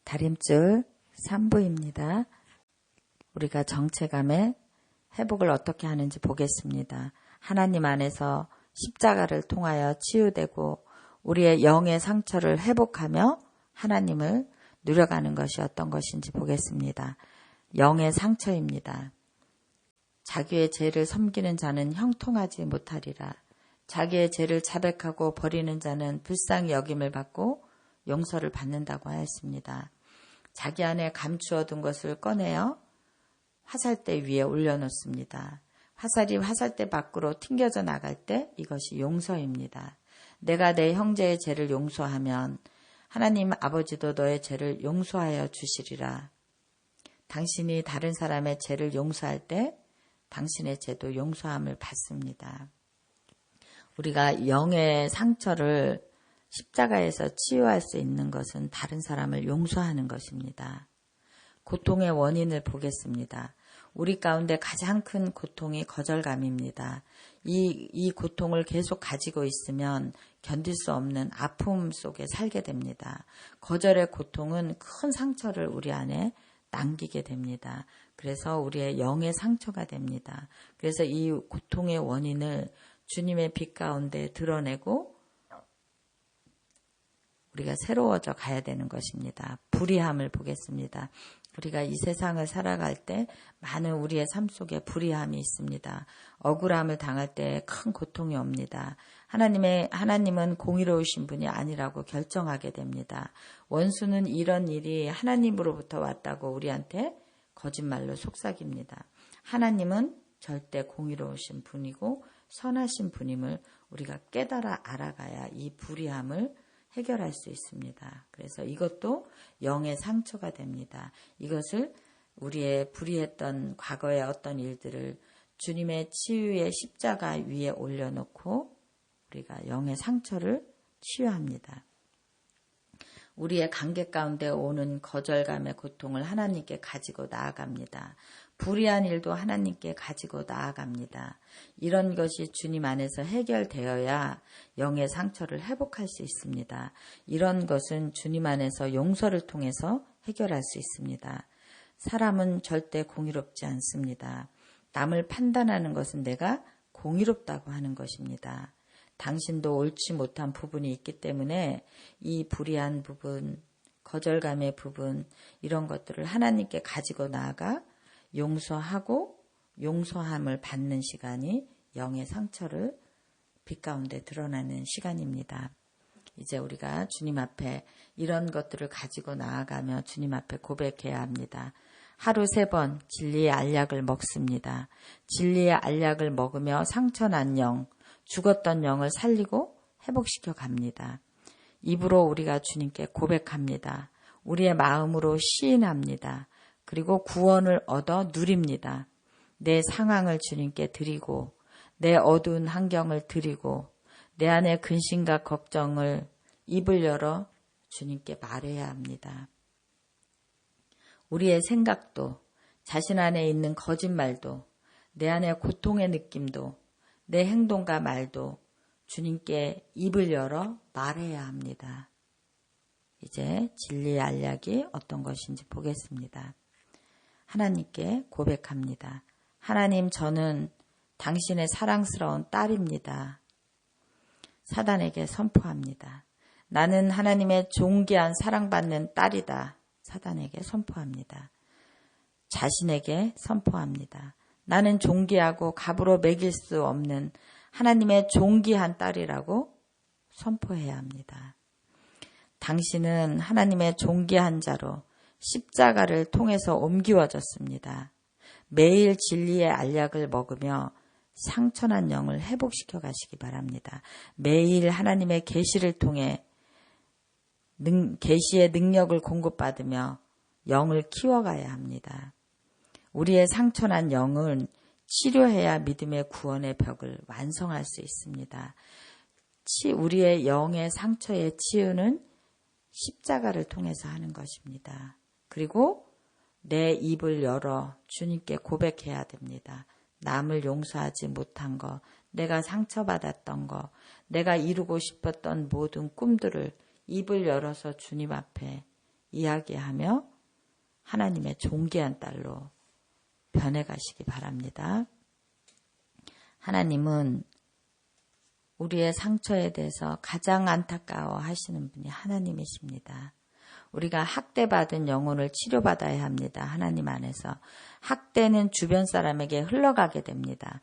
다림줄 3부입니다. 우리가 정체감의 회복을 어떻게 하는지 보겠습니다. 하나님 안에서 십자가를 통하여 치유되고 우리의 영의 상처를 회복하며 하나님을 누려가는 것이 어떤 것인지 보겠습니다. 영의 상처입니다. 자기의 죄를 섬기는 자는 형통하지 못하리라. 자기의 죄를 자백하고 버리는 자는 불쌍히 여김을 받고 용서를 받는다고 하였습니다. 자기 안에 감추어둔 것을 꺼내어 화살대 위에 올려놓습니다. 화살이 화살대 밖으로 튕겨져 나갈 때 이것이 용서입니다. 내가 내 형제의 죄를 용서하면 하나님 아버지도 너의 죄를 용서하여 주시리라. 당신이 다른 사람의 죄를 용서할 때 당신의 죄도 용서함을 받습니다. 우리가 영의 상처를 십자가에서 치유할 수 있는 것은 다른 사람을 용서하는 것입니다. 고통의 원인을 보겠습니다. 우리 가운데 가장 큰 고통이 거절감입니다. 이 고통을 계속 가지고 있으면 견딜 수 없는 아픔 속에 살게 됩니다. 거절의 고통은 큰 상처를 우리 안에 남기게 됩니다. 그래서 우리의 영의 상처가 됩니다. 그래서 이 고통의 원인을 주님의 빛 가운데 드러내고 우리가 새로워져 가야 되는 것입니다. 불의함을 보겠습니다. 우리가 이 세상을 살아갈 때 많은 우리의 삶 속에 불의함이 있습니다. 억울함을 당할 때 큰 고통이 옵니다. 하나님은 공의로우신 분이 아니라고 결정하게 됩니다. 원수는 이런 일이 하나님으로부터 왔다고 우리한테 거짓말로 속삭입니다. 하나님은 절대 공의로우신 분이고 선하신 분임을 우리가 깨달아 알아가야 이 불의함을 해결할 수 있습니다. 그래서 이것도 영의 상처가 됩니다. 이것을 우리의 불의했던 과거의 어떤 일들을 주님의 치유의 십자가 위에 올려놓고 우리가 영의 상처를 치유합니다. 우리의 관계 가운데 오는 거절감의 고통을 하나님께 가지고 나아갑니다. 불의한 일도 하나님께 가지고 나아갑니다. 이런 것이 주님 안에서 해결되어야 영의 상처를 회복할 수 있습니다. 이런 것은 주님 안에서 용서를 통해서 해결할 수 있습니다. 사람은 절대 공의롭지 않습니다. 남을 판단하는 것은 내가 공의롭다고 하는 것입니다. 당신도 옳지 못한 부분이 있기 때문에 이 불의한 부분, 거절감의 부분 이런 것들을 하나님께 가지고 나아가 용서하고 용서함을 받는 시간이 영의 상처를 빛 가운데 드러나는 시간입니다. 이제 우리가 주님 앞에 이런 것들을 가지고 나아가며 주님 앞에 고백해야 합니다. 하루 3번 진리의 알약을 먹습니다. 진리의 알약을 먹으며 상처난 영, 죽었던 영을 살리고 회복시켜 갑니다. 입으로 우리가 주님께 고백합니다. 우리의 마음으로 시인합니다. 그리고 구원을 얻어 누립니다. 내 상황을 주님께 드리고 내 어두운 환경을 드리고 내 안의 근심과 걱정을 입을 열어 주님께 말해야 합니다. 우리의 생각도 자신 안에 있는 거짓말도 내 안의 고통의 느낌도 내 행동과 말도 주님께 입을 열어 말해야 합니다. 이제 진리의 알약이 어떤 것인지 보겠습니다. 하나님께 고백합니다. 하나님, 저는 당신의 사랑스러운 딸입니다. 사단에게 선포합니다. 나는 하나님의 존귀한 사랑받는 딸이다. 사단에게 선포합니다. 자신에게 선포합니다. 나는 존귀하고 값으로 매길 수 없는 하나님의 존귀한 딸이라고 선포해야 합니다. 당신은 하나님의 존귀한 자로 십자가를 통해서 옮기워졌습니다. 매일 진리의 알약을 먹으며 상처난 영을 회복시켜 가시기 바랍니다. 매일 하나님의 계시를 통해 계시의 능력을 공급받으며 영을 키워가야 합니다. 우리의 상처난 영은 치료해야 믿음의 구원의 벽을 완성할 수 있습니다. 우리의 영의 상처의 치유는 십자가를 통해서 하는 것입니다. 그리고 내 입을 열어 주님께 고백해야 됩니다. 남을 용서하지 못한 것, 내가 상처받았던 것, 내가 이루고 싶었던 모든 꿈들을 입을 열어서 주님 앞에 이야기하며 하나님의 존귀한 딸로 변해가시기 바랍니다. 하나님은 우리의 상처에 대해서 가장 안타까워 하시는 분이 하나님이십니다. 우리가 학대받은 영혼을 치료받아야 합니다. 하나님 안에서. 학대는 주변 사람에게 흘러가게 됩니다.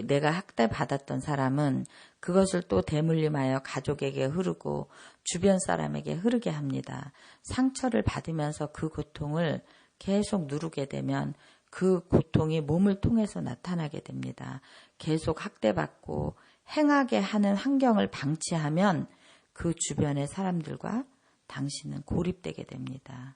내가 학대받았던 사람은 그것을 또 대물림하여 가족에게 흐르고 주변 사람에게 흐르게 합니다. 상처를 받으면서 그 고통을 계속 누르게 되면 그 고통이 몸을 통해서 나타나게 됩니다. 계속 학대받고 행하게 하는 환경을 방치하면 그 주변의 사람들과 당신은 고립되게 됩니다.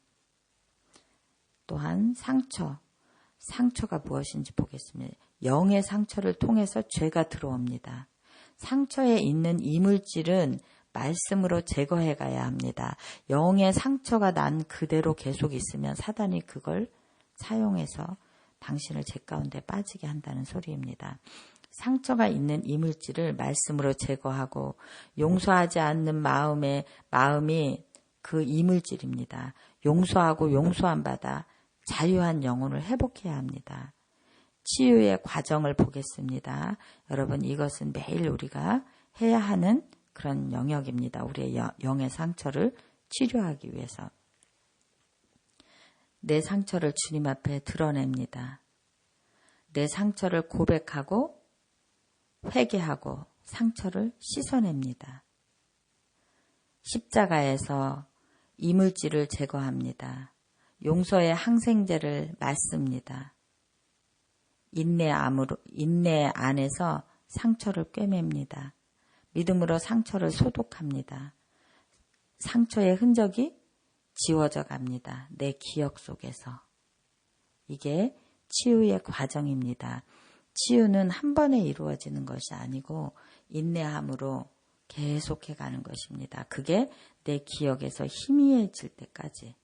또한 상처가 무엇인지 보겠습니다. 영의 상처를 통해서 죄가 들어옵니다. 상처에 있는 이물질은 말씀으로 제거해 가야 합니다. 영의 상처가 난 그대로 계속 있으면 사단이 그걸 사용해서 당신을 죄 가운데 빠지게 한다는 소리입니다. 상처가 있는 이물질을 말씀으로 제거하고 용서하지 않는 마음이 그 이물질입니다. 용서하고 용서함 받아 자유한 영혼을 회복해야 합니다. 치유의 과정을 보겠습니다. 여러분, 이것은 매일 우리가 해야 하는 그런 영역입니다. 우리의 영의 상처를 치료하기 위해서. 내 상처를 주님 앞에 드러냅니다. 내 상처를 고백하고 회개하고 상처를 씻어냅니다. 십자가에서 이물질을 제거합니다. 용서의 항생제를 맞습니다. 인내 안에서 상처를 꿰맵니다. 믿음으로 상처를 소독합니다. 상처의 흔적이 지워져 갑니다. 내 기억 속에서. 이게 치유의 과정입니다. 치유는 한 번에 이루어지는 것이 아니고 인내함으로 계속해 가는 것입니다. 그게 내 기억에서 희미해질 때까지.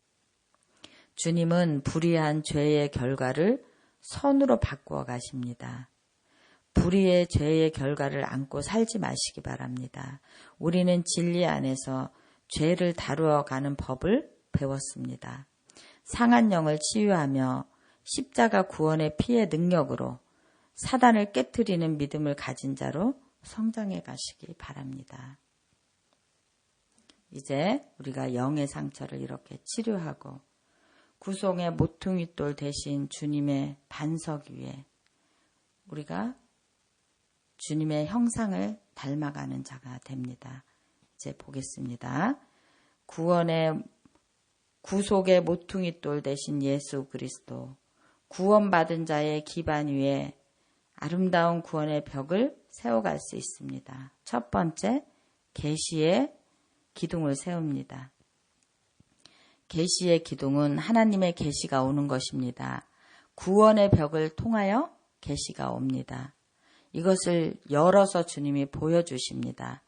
주님은 불의한 죄의 결과를 선으로 바꾸어 가십니다. 불의의 죄의 결과를 안고 살지 마시기 바랍니다. 우리는 진리 안에서 죄를 다루어 가는 법을 배웠습니다. 상한 영을 치유하며 십자가 구원의 피의 능력으로 사단을 깨트리는 믿음을 가진 자로 성장해 가시기 바랍니다. 이제 우리가 영의 상처를 이렇게 치료하고 구속의 모퉁이돌 대신 주님의 반석 위에 우리가 주님의 형상을 닮아가는 자가 됩니다. 이제 보겠습니다. 구속의 모퉁이돌 대신 예수 그리스도, 구원받은 자의 기반 위에 아름다운 구원의 벽을 세워갈 수 있습니다. 첫 번째, 계시의 기둥을 세웁니다. 계시의 기둥은 하나님의 계시가 오는 것입니다. 구원의 벽을 통하여 계시가 옵니다. 이것을 열어서 주님이 보여주십니다.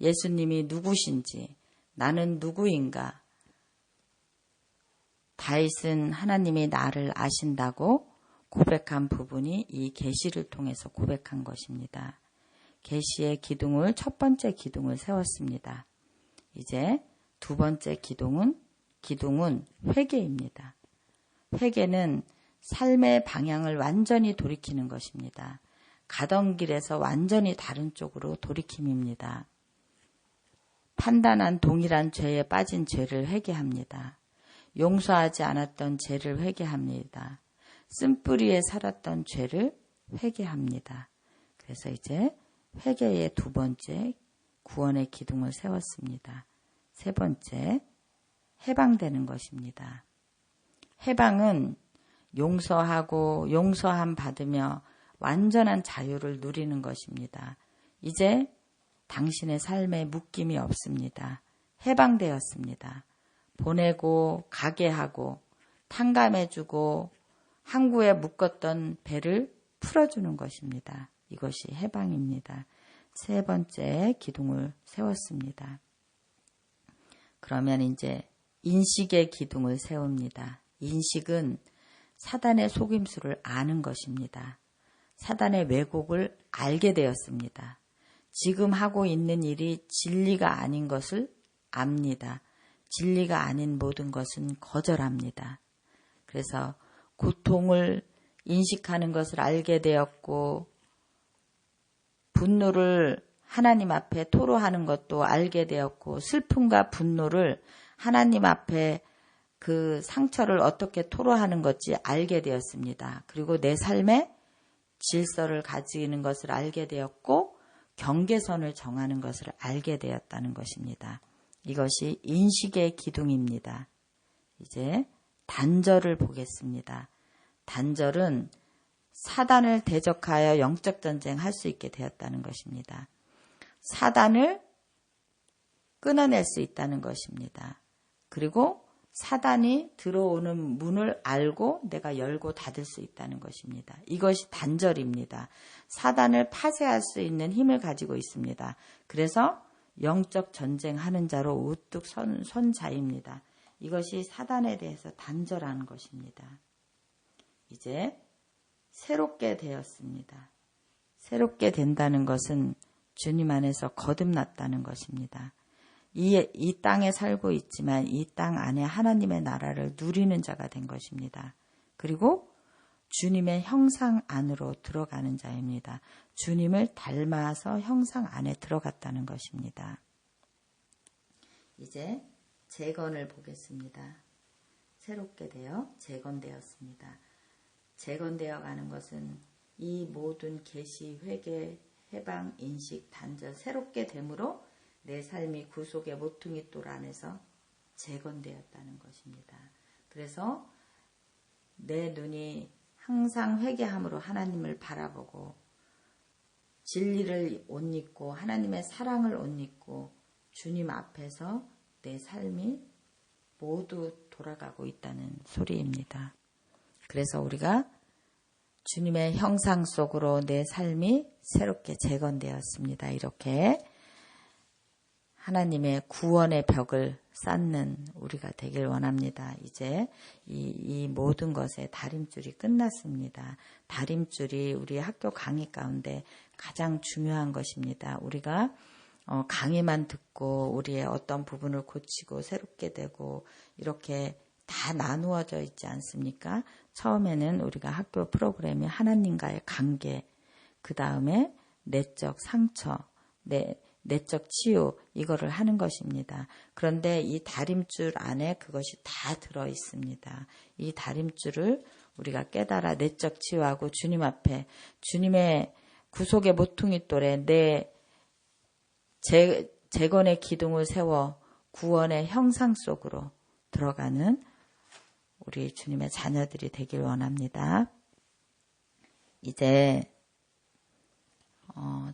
예수님이 누구신지, 나는 누구인가. 다윗은 하나님이 나를 아신다고 고백한 부분이 이 계시를 통해서 고백한 것입니다. 계시의 기둥을 첫 번째 기둥을 세웠습니다. 이제 두 번째 기둥은 회개입니다. 회개는 삶의 방향을 완전히 돌이키는 것입니다. 가던 길에서 완전히 다른 쪽으로 돌이킴입니다. 판단한 동일한 죄에 빠진 죄를 회개합니다. 용서하지 않았던 죄를 회개합니다. 쓴뿌리에 살았던 죄를 회개합니다. 그래서 이제 회개의 두 번째 구원의 기둥을 세웠습니다. 세 번째, 해방되는 것입니다. 해방은 용서하고 용서함 받으며 완전한 자유를 누리는 것입니다. 이제 당신의 삶에 묶임이 없습니다. 해방되었습니다. 보내고 가게 하고 탕감해주고 항구에 묶었던 배를 풀어주는 것입니다. 이것이 해방입니다. 세 번째 기둥을 세웠습니다. 그러면 이제 인식의 기둥을 세웁니다. 인식은 사단의 속임수를 아는 것입니다. 사단의 왜곡을 알게 되었습니다. 지금 하고 있는 일이 진리가 아닌 것을 압니다. 진리가 아닌 모든 것은 거절합니다. 그래서 고통을 인식하는 것을 알게 되었고 분노를 하나님 앞에 토로하는 것도 알게 되었고 슬픔과 분노를 하나님 앞에 그 상처를 어떻게 토로하는 것인지 알게 되었습니다. 그리고 내 삶에 질서를 가지는 것을 알게 되었고 경계선을 정하는 것을 알게 되었다는 것입니다. 이것이 인식의 기둥입니다. 이제 단절을 보겠습니다. 단절은 사단을 대적하여 영적 전쟁할 수 있게 되었다는 것입니다. 사단을 끊어낼 수 있다는 것입니다. 그리고 사단이 들어오는 문을 알고 내가 열고 닫을 수 있다는 것입니다. 이것이 단절입니다. 사단을 파쇄할 수 있는 힘을 가지고 있습니다. 그래서 영적 전쟁하는 자로 우뚝 선 자입니다. 이것이 사단에 대해서 단절하는 것입니다. 이제 새롭게 되었습니다. 새롭게 된다는 것은 주님 안에서 거듭났다는 것입니다. 이 땅에 살고 있지만 이 땅 안에 하나님의 나라를 누리는 자가 된 것입니다. 그리고 주님의 형상 안으로 들어가는 자입니다. 주님을 닮아서 형상 안에 들어갔다는 것입니다. 이제 재건을 보겠습니다. 새롭게 되어 재건되었습니다. 재건되어 가는 것은 이 모든 계시, 회개, 해방, 인식, 단절, 새롭게 됨으로 내 삶이 구속의 모퉁이 돌 안에서 재건되었다는 것입니다. 그래서 내 눈이 항상 회개함으로 하나님을 바라보고 진리를 옷 입고 하나님의 사랑을 옷 입고 주님 앞에서 내 삶이 모두 돌아가고 있다는 소리입니다. 그래서 우리가 주님의 형상 속으로 내 삶이 새롭게 재건되었습니다. 이렇게 하나님의 구원의 벽을 쌓는 우리가 되길 원합니다. 이제 이 모든 것의 다림줄이 끝났습니다. 다림줄이 우리 학교 강의 가운데 가장 중요한 것입니다. 우리가 강의만 듣고 우리의 어떤 부분을 고치고 새롭게 되고 이렇게 다 나누어져 있지 않습니까? 처음에는 우리가 학교 프로그램이 하나님과의 관계, 그 다음에 내적 상처, 내적 치유 이거를 하는 것입니다. 그런데 이 다림줄 안에 그것이 다 들어 있습니다. 이 다림줄을 우리가 깨달아 내적 치유하고 주님 앞에 주님의 구속의 모퉁이 돌에 내 재건의 기둥을 세워 구원의 형상 속으로 들어가는 우리 주님의 자녀들이 되길 원합니다. 이제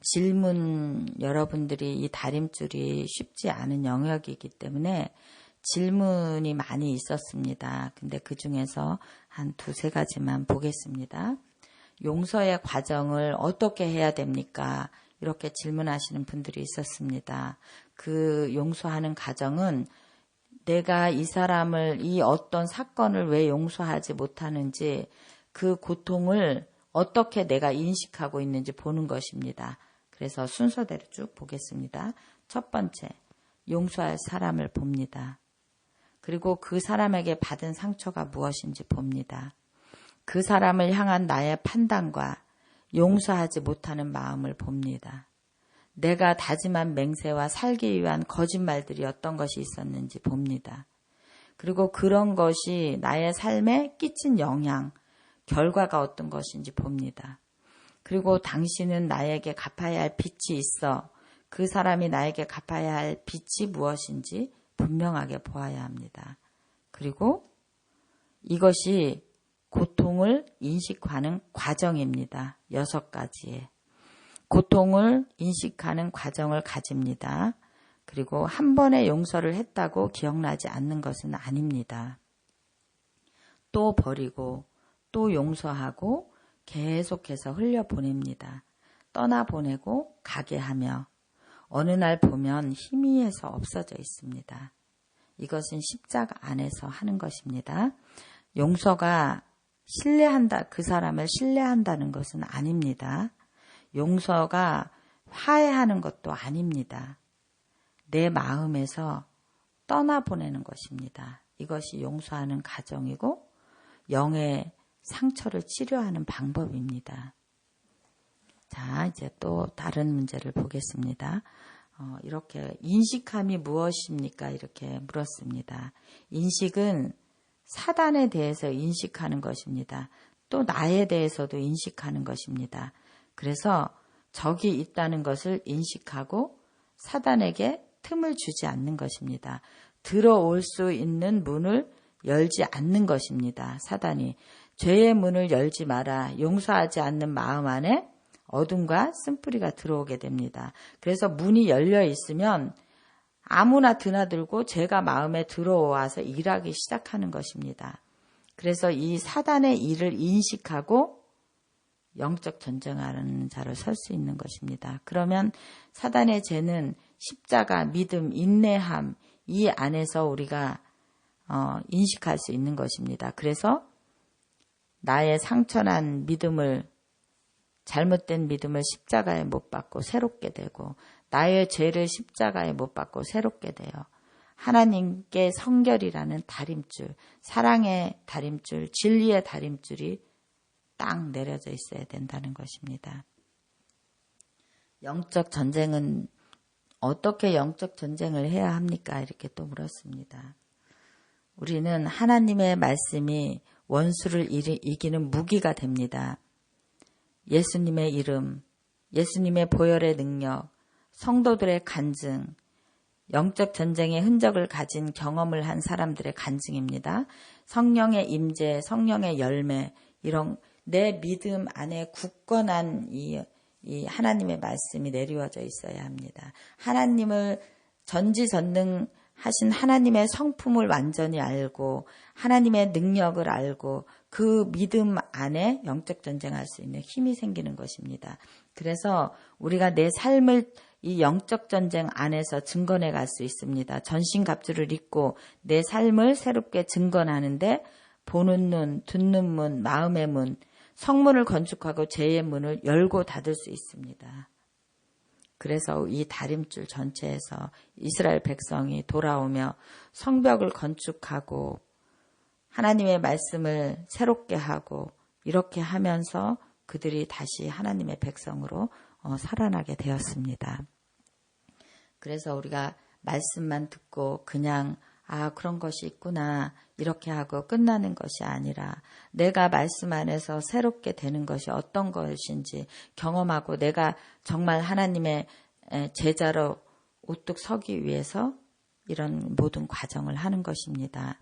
질문 여러분들이 이 다림줄이 쉽지 않은 영역이기 때문에 질문이 많이 있었습니다. 근데 그 중에서 한 두세 가지만 보겠습니다. 용서의 과정을 어떻게 해야 됩니까? 이렇게 질문하시는 분들이 있었습니다. 그 용서하는 과정은 내가 이 사람을 이 어떤 사건을 왜 용서하지 못하는지 그 고통을 어떻게 내가 인식하고 있는지 보는 것입니다. 그래서 순서대로 쭉 보겠습니다. 첫 번째, 용서할 사람을 봅니다. 그리고 그 사람에게 받은 상처가 무엇인지 봅니다. 그 사람을 향한 나의 판단과 용서하지 못하는 마음을 봅니다. 내가 다짐한 맹세와 살기 위한 거짓말들이 어떤 것이 있었는지 봅니다. 그리고 그런 것이 나의 삶에 끼친 영향, 결과가 어떤 것인지 봅니다. 그리고 당신은 나에게 갚아야 할 빚이 있어 그 사람이 나에게 갚아야 할 빚이 무엇인지 분명하게 보아야 합니다. 그리고 이것이 고통을 인식하는 과정입니다. 6가지의. 고통을 인식하는 과정을 가집니다. 그리고 한 번의 용서를 했다고 기억나지 않는 것은 아닙니다. 또 버리고 또 용서하고 계속해서 흘려보냅니다. 떠나보내고 가게 하며 어느 날 보면 희미해서 없어져 있습니다. 이것은 십자가 안에서 하는 것입니다. 용서가 그 사람을 신뢰한다는 것은 아닙니다. 용서가 화해하는 것도 아닙니다. 내 마음에서 떠나보내는 것입니다. 이것이 용서하는 과정이고 영의 상처를 치료하는 방법입니다. 자, 이제 또 다른 문제를 보겠습니다. 이렇게 인식함이 무엇입니까? 이렇게 물었습니다. 인식은 사단에 대해서 인식하는 것입니다. 또 나에 대해서도 인식하는 것입니다. 그래서 적이 있다는 것을 인식하고 사단에게 틈을 주지 않는 것입니다. 들어올 수 있는 문을 열지 않는 것입니다. 사단이 죄의 문을 열지 마라. 용서하지 않는 마음 안에 어둠과 쓴뿌리가 들어오게 됩니다. 그래서 문이 열려 있으면 아무나 드나들고 죄가 마음에 들어와서 일하기 시작하는 것입니다. 그래서 이 사단의 일을 인식하고 영적 전쟁하는 자로 설 수 있는 것입니다. 그러면 사단의 죄는 십자가, 믿음, 인내함 이 안에서 우리가 인식할 수 있는 것입니다. 그래서 나의 상처난 믿음을 잘못된 믿음을 십자가에 못 박고 새롭게 되고 나의 죄를 십자가에 못 박고 새롭게 돼요. 하나님께 성결이라는 다림줄, 사랑의 다림줄, 진리의 다림줄이 딱 내려져 있어야 된다는 것입니다. 영적 전쟁은 어떻게 영적 전쟁을 해야 합니까? 이렇게 또 물었습니다. 우리는 하나님의 말씀이 원수를 이기는 무기가 됩니다. 예수님의 이름, 예수님의 보혈의 능력, 성도들의 간증, 영적 전쟁의 흔적을 가진 경험을 한 사람들의 간증입니다. 성령의 임재, 성령의 열매, 이런 내 믿음 안에 굳건한 이 하나님의 말씀이 내리워져 있어야 합니다. 하나님을 전지전능하신 하나님의 성품을 완전히 알고 하나님의 능력을 알고 그 믿음 안에 영적 전쟁할 수 있는 힘이 생기는 것입니다. 그래서 우리가 내 삶을 이 영적 전쟁 안에서 증거해 갈 수 있습니다. 전신갑주를 입고 내 삶을 새롭게 증거하는데 보는 눈, 듣는 문, 마음의 문, 성문을 건축하고 죄의 문을 열고 닫을 수 있습니다. 그래서 이 다림줄 전체에서 이스라엘 백성이 돌아오며 성벽을 건축하고 하나님의 말씀을 새롭게 하고 이렇게 하면서 그들이 다시 하나님의 백성으로 살아나게 되었습니다. 그래서 우리가 말씀만 듣고 그냥 그런 것이 있구나 이렇게 하고 끝나는 것이 아니라 내가 말씀 안에서 새롭게 되는 것이 어떤 것인지 경험하고 내가 정말 하나님의 제자로 우뚝 서기 위해서 이런 모든 과정을 하는 것입니다.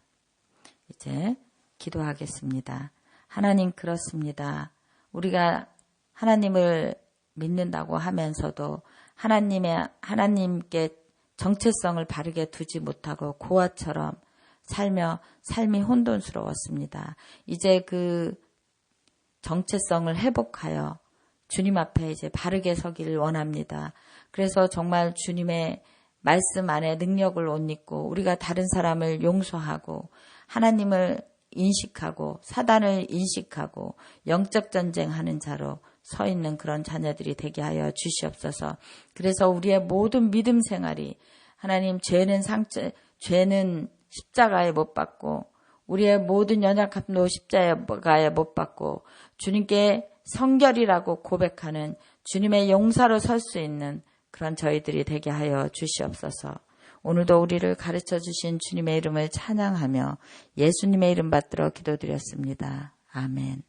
이제 기도하겠습니다. 하나님 그렇습니다. 우리가 하나님을 믿는다고 하면서도 하나님께 정체성을 바르게 두지 못하고 고아처럼 살며 삶이 혼돈스러웠습니다. 이제 그 정체성을 회복하여 주님 앞에 이제 바르게 서기를 원합니다. 그래서 정말 주님의 말씀 안에 능력을 옷 입고 우리가 다른 사람을 용서하고 하나님을 인식하고 사단을 인식하고 영적 전쟁하는 자로 서 있는 그런 자녀들이 되게 하여 주시옵소서. 그래서 우리의 모든 믿음 생활이 하나님 죄는 십자가에 못 박고 우리의 모든 연약함도 십자가에 못 박고 주님께 성결이라고 고백하는 주님의 용사로 설 수 있는 그런 저희들이 되게 하여 주시옵소서. 오늘도 우리를 가르쳐 주신 주님의 이름을 찬양하며 예수님의 이름 받들어 기도드렸습니다. 아멘.